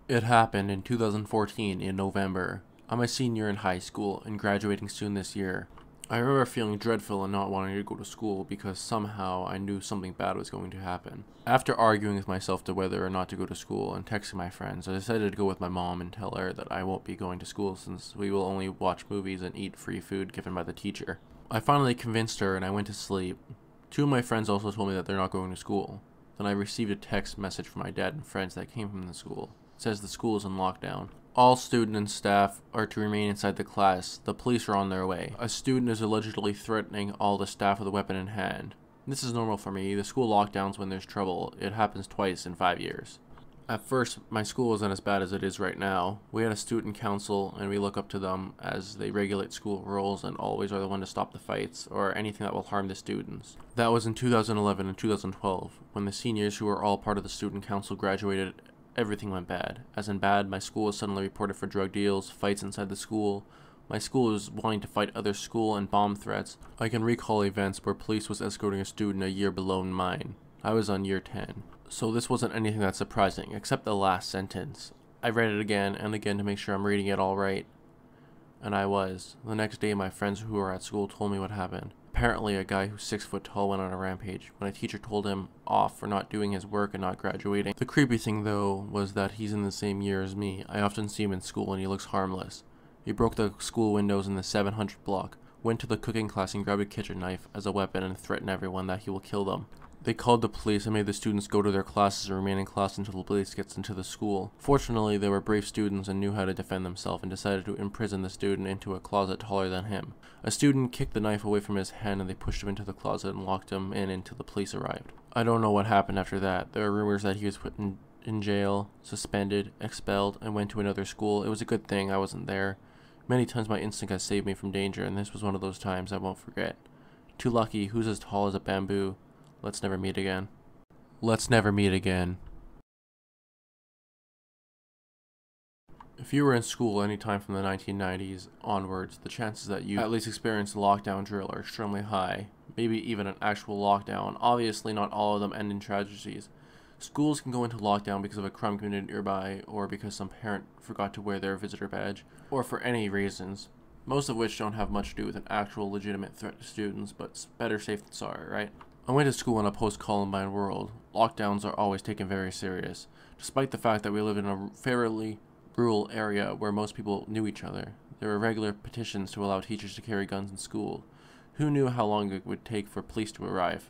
It happened in 2014 in November. I'm a senior in high school and graduating soon this year. I remember feeling dreadful and not wanting to go to school because somehow I knew something bad was going to happen. After arguing with myself to whether or not to go to school and texting my friends, I decided to go with my mom and tell her that I won't be going to school since we will only watch movies and eat free food given by the teacher. I finally convinced her and I went to sleep. Two of my friends also told me that they're not going to school. Then I received a text message from my dad and friends that came from the school. It says the school is in lockdown. All students and staff are to remain inside the class. The police are on their way. A student is allegedly threatening all the staff with a weapon in hand. This is normal for me. The school lockdowns when there's trouble. It happens twice in 5 years. At first, my school wasn't as bad as it is right now. We had a student council and we look up to them as they regulate school rules and always are the one to stop the fights or anything that will harm the students. That was in 2011 and 2012 when the seniors who were all part of the student council graduated. Everything went bad. As in bad, my school was suddenly reported for drug deals, fights inside the school. My school was wanting to fight other school and bomb threats. I can recall events where police was escorting a student a year below mine. I was on year 10. So this wasn't anything that surprising, except the last sentence. I read it again and again to make sure I'm reading it all right. And I was. The next day my friends who were at school told me what happened. Apparently a guy who's 6 foot tall went on a rampage when a teacher told him off for not doing his work and not graduating. The creepy thing though was that he's in the same year as me. I often see him in school and he looks harmless. He broke the school windows in the 700 block, went to the cooking class and grabbed a kitchen knife as a weapon and threatened everyone that he will kill them. They called the police and made the students go to their classes and remain in class until the police gets into the school. Fortunately, they were brave students and knew how to defend themselves and decided to imprison the student into a closet taller than him. A student kicked the knife away from his hand and they pushed him into the closet and locked him in until the police arrived. I don't know what happened after that. There are rumors that he was put in jail, suspended, expelled, and went to another school. It was a good thing I wasn't there. Many times my instinct has saved me from danger, and this was one of those times I won't forget. Too lucky, who's as tall as a bamboo? Let's never meet again. Let's never meet again. If you were in school any time from the 1990s onwards, the chances that you at least experienced a lockdown drill are extremely high. Maybe even an actual lockdown. Obviously not all of them end in tragedies. Schools can go into lockdown because of a crime committed nearby, or because some parent forgot to wear their visitor badge, or for any reasons. Most of which don't have much to do with an actual legitimate threat to students, but better safe than sorry, right? I went to school in a post-Columbine world. Lockdowns are always taken very serious, despite the fact that we live in a fairly rural area where most people knew each other. There were regular petitions to allow teachers to carry guns in school. Who knew how long it would take for police to arrive?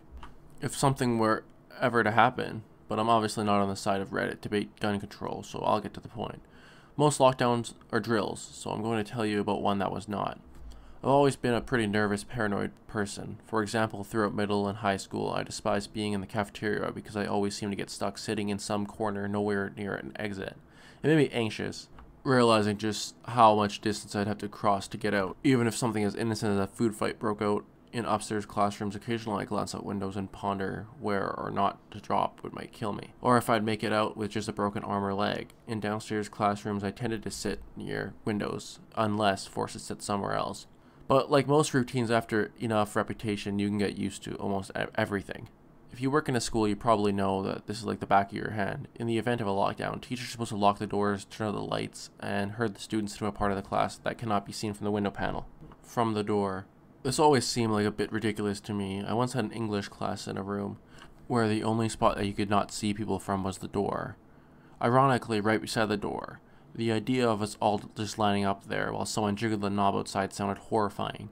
If something were ever to happen, but I'm obviously not on the side of Reddit debate gun control, so I'll get to the point. Most lockdowns are drills, so I'm going to tell you about one that was not. I've always been a pretty nervous, paranoid person. For example, throughout middle and high school, I despised being in the cafeteria because I always seemed to get stuck sitting in some corner nowhere near an exit. It made me anxious, realizing just how much distance I'd have to cross to get out. Even if something as innocent as a food fight broke out in upstairs classrooms, occasionally I glance out windows and ponder where or not to drop what might kill me. Or if I'd make it out with just a broken arm or leg. In downstairs classrooms, I tended to sit near windows, unless forced to sit somewhere else. But like most routines, after enough repetition, you can get used to almost everything. If you work in a school, you probably know that this is like the back of your hand. In the event of a lockdown, teachers are supposed to lock the doors, turn out the lights, and herd the students to a part of the class that cannot be seen from the window panel. From the door. This always seemed like a bit ridiculous to me. I once had an English class in a room where the only spot that you could not see people from was the door. Ironically, right beside the door. The idea of us all just lining up there while someone jiggled the knob outside sounded horrifying.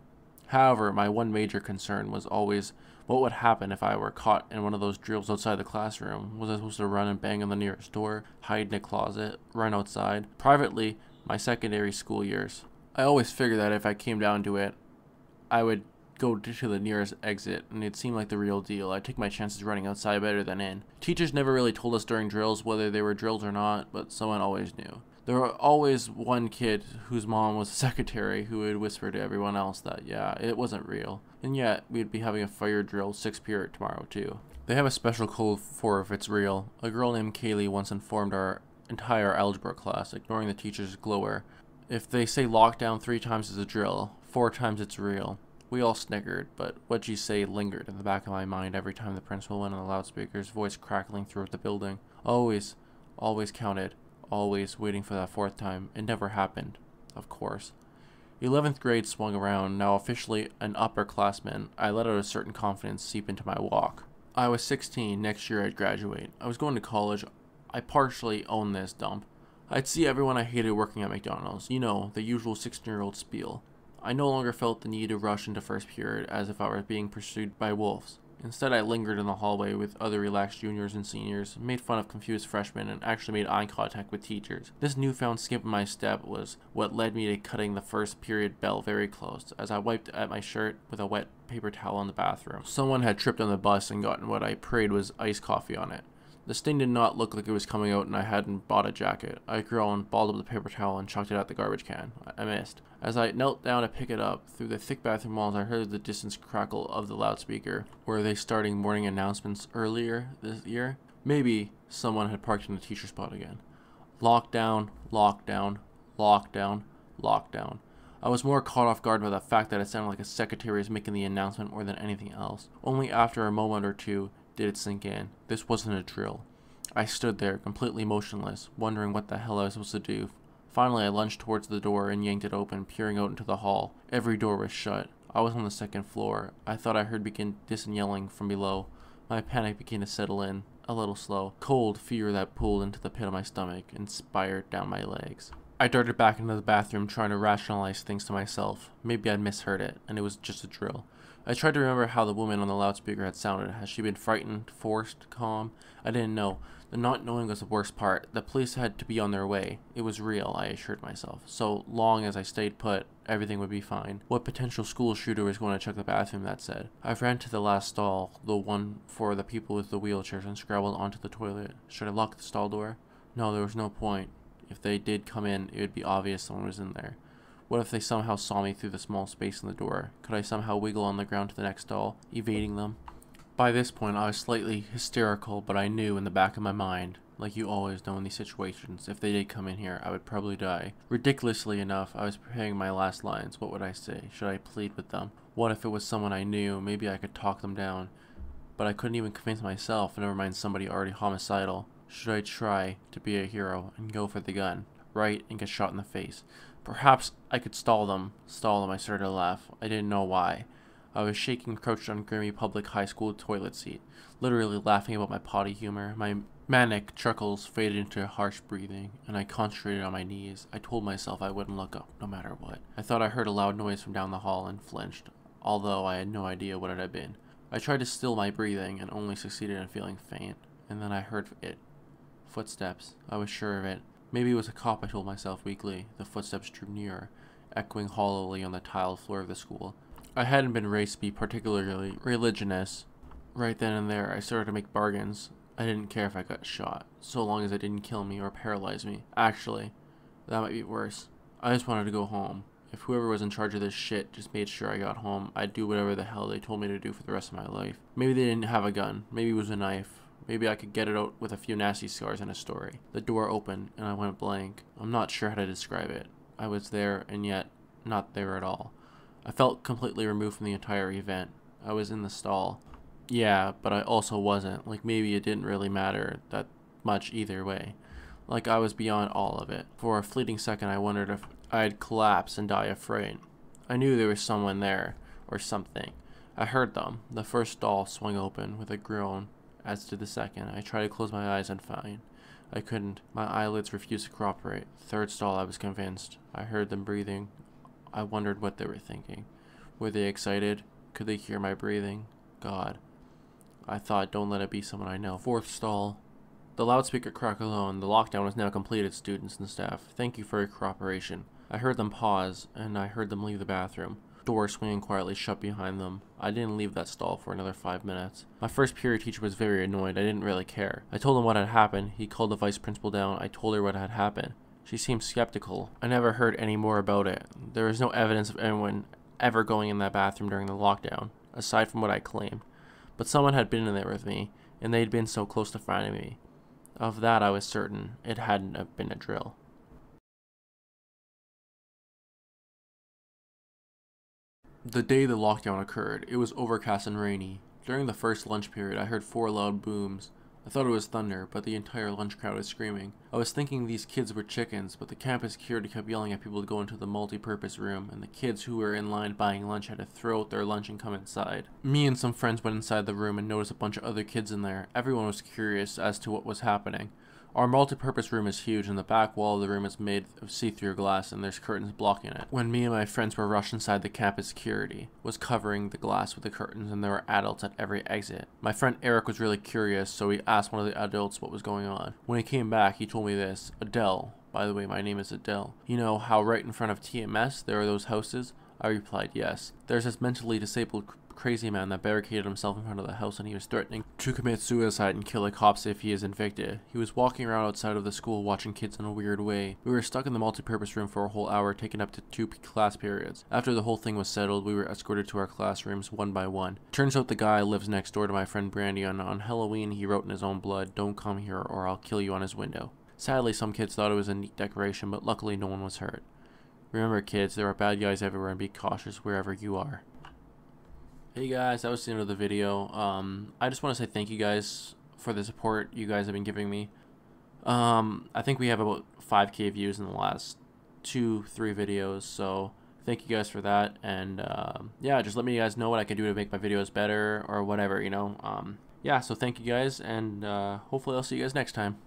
However, my one major concern was always what would happen if I were caught in one of those drills outside the classroom. Was I supposed to run and bang on the nearest door, hide in a closet, run outside? Privately, my secondary school years, I always figured that if I came down to it, I would go to the nearest exit, and it seemed like the real deal. I'd take my chances running outside better than in. Teachers never really told us during drills whether they were drills or not, but someone always knew. There were always one kid whose mom was a secretary who would whisper to everyone else that, yeah, it wasn't real. And yet, we'd be having a fire drill 6th period tomorrow too. They have a special code for if it's real. A girl named Kaylee once informed our entire algebra class, ignoring the teacher's glower. If they say lockdown 3 times is a drill, 4 times it's real. We all snickered, but what you say lingered in the back of my mind every time the principal went on the loudspeakers, voice crackling throughout the building. Always counted. always waiting for that fourth time. It never happened, of course. 11th grade swung around. Now officially an upperclassman, I let out a certain confidence seep into my walk. I was 16, next year I'd graduate. I was going to college. I partially owned this dump. I'd see everyone I hated working at McDonald's. You know, the usual 16-year-old spiel. I no longer felt the need to rush into first period as if I were being pursued by wolves. Instead, I lingered in the hallway with other relaxed juniors and seniors, made fun of confused freshmen, and actually made eye contact with teachers. This newfound skip in my step was what led me to cutting the first period bell very close, as I wiped at my shirt with a wet paper towel in the bathroom. Someone had tripped on the bus and gotten what I prayed was iced coffee on it. The stain did not look like it was coming out, and I hadn't bought a jacket. I grew and balled up the paper towel and chucked it at the garbage can. I missed. As I knelt down to pick it up, through the thick bathroom walls I heard the distant crackle of the loudspeaker. Were they starting morning announcements earlier this year? Maybe someone had parked in the teacher spot again. Lockdown, lockdown, lockdown, lockdown. I was more caught off guard by the fact that it sounded like a secretary was making the announcement more than anything else. Only after a moment or two did it sink in. This wasn't a drill. I stood there, completely motionless, wondering what the hell I was supposed to do. Finally, I lunged towards the door and yanked it open, peering out into the hall. Every door was shut. I was on the second floor. I thought I heard distant yelling from below. My panic began to settle in, a little slow. Cold fear that pulled into the pit of my stomach and spiraled down my legs. I darted back into the bathroom, trying to rationalize things to myself. Maybe I'd misheard it, and it was just a drill. I tried to remember how the woman on the loudspeaker had sounded. Had she been frightened, forced, calm? I didn't know. The not knowing was the worst part. The police had to be on their way. It was real, I assured myself. So long as I stayed put, everything would be fine. What potential school shooter was going to check the bathroom, that said? I ran to the last stall, the one for the people with the wheelchairs, and scrabbled onto the toilet. Should I lock the stall door? No, there was no point. If they did come in, it would be obvious someone was in there. What if they somehow saw me through the small space in the door? Could I somehow wiggle on the ground to the next stall, evading them? By this point, I was slightly hysterical, but I knew in the back of my mind, like you always know in these situations, if they did come in here, I would probably die. Ridiculously enough, I was preparing my last lines. What would I say? Should I plead with them? What if it was someone I knew? Maybe I could talk them down. But I couldn't even convince myself, never mind somebody already homicidal. Should I try to be a hero and go for the gun? Right, and get shot in the face? Perhaps I could stall them. I started to laugh. I didn't know why. I was shaking, crouched on a grimy public high school toilet seat, literally laughing about my potty humor. My manic chuckles faded into harsh breathing, and I concentrated on my knees. I told myself I wouldn't look up, no matter what. I thought I heard a loud noise from down the hall and flinched, although I had no idea what it had been. I tried to still my breathing and only succeeded in feeling faint, and then I heard it. Footsteps. I was sure of it. Maybe it was a cop, I told myself weakly. The footsteps drew nearer, echoing hollowly on the tiled floor of the school. I hadn't been raised to be particularly religionist. Right then and there, I started to make bargains. I didn't care if I got shot, so long as it didn't kill me or paralyze me. Actually, that might be worse. I just wanted to go home. If whoever was in charge of this shit just made sure I got home, I'd do whatever the hell they told me to do for the rest of my life. Maybe they didn't have a gun. Maybe it was a knife. Maybe I could get it out with a few nasty scars and a story. The door opened, and I went blank. I'm not sure how to describe it. I was there, and yet not there at all. I felt completely removed from the entire event. I was in the stall. Yeah, but I also wasn't. Like, maybe it didn't really matter that much either way. Like, I was beyond all of it. For a fleeting second, I wondered if I'd collapse and die of fright. I knew there was someone there, or something. I heard them. The first stall swung open with a groan. As to the second, I tried to close my eyes and fine. I couldn't. My eyelids refused to cooperate. Third stall, I was convinced. I heard them breathing. I wondered what they were thinking. Were they excited? Could they hear my breathing? God. I thought, don't let it be someone I know. Fourth stall. The loudspeaker crackled on. The lockdown was now completed, students and staff. Thank you for your cooperation. I heard them pause, and I heard them leave the bathroom. Door swinging quietly shut behind them. I didn't leave that stall for another 5 minutes. My first period teacher was very annoyed. I didn't really care. I told him what had happened. He called the vice principal down. I told her what had happened. She seemed skeptical. I never heard any more about it. There was no evidence of anyone ever going in that bathroom during the lockdown, aside from what I claimed. But someone had been in there with me, and they'd been so close to finding me. Of that I was certain. It hadn't have been a drill. The day the lockdown occurred, it was overcast and rainy. During the first lunch period, I heard 4 loud booms. I thought it was thunder, but the entire lunch crowd was screaming. I was thinking these kids were chickens, but the campus security kept yelling at people to go into the multi-purpose room, and the kids who were in line buying lunch had to throw out their lunch and come inside. Me and some friends went inside the room and noticed a bunch of other kids in there. Everyone was curious as to what was happening. Our multi-purpose room is huge, and the back wall of the room is made of see-through glass, and there's curtains blocking it. When me and my friends were rushed inside, the campus security was covering the glass with the curtains, and there were adults at every exit. My friend Eric was really curious, so he asked one of the adults what was going on. When he came back, he told me this. Adele, by the way, my name is Adele. You know how right in front of TMS there are those houses? I replied, yes. There's this mentally disabled crazy man that barricaded himself in front of the house, and he was threatening to commit suicide and kill the cops if he is evicted. He was walking around outside of the school watching kids in a weird way. We were stuck in the multi-purpose room for a whole hour, taking up to 2 class periods. After the whole thing was settled, we were escorted to our classrooms one by one. Turns out the guy lives next door to my friend Brandy, and on Halloween he wrote in his own blood, "Don't come here or I'll kill you," on his window. Sadly, some kids thought it was a neat decoration, but luckily no one was hurt. Remember kids, there are bad guys everywhere, and be cautious wherever you are. Hey guys, that was the end of the video. I just want to say thank you guys for the support you guys have been giving me. I think we have about 5K views in the last 2-3 videos, so thank you guys for that. And yeah, just let me guys know what I can do to make my videos better or whatever, you know. Yeah, so thank you guys, and hopefully I'll see you guys next time.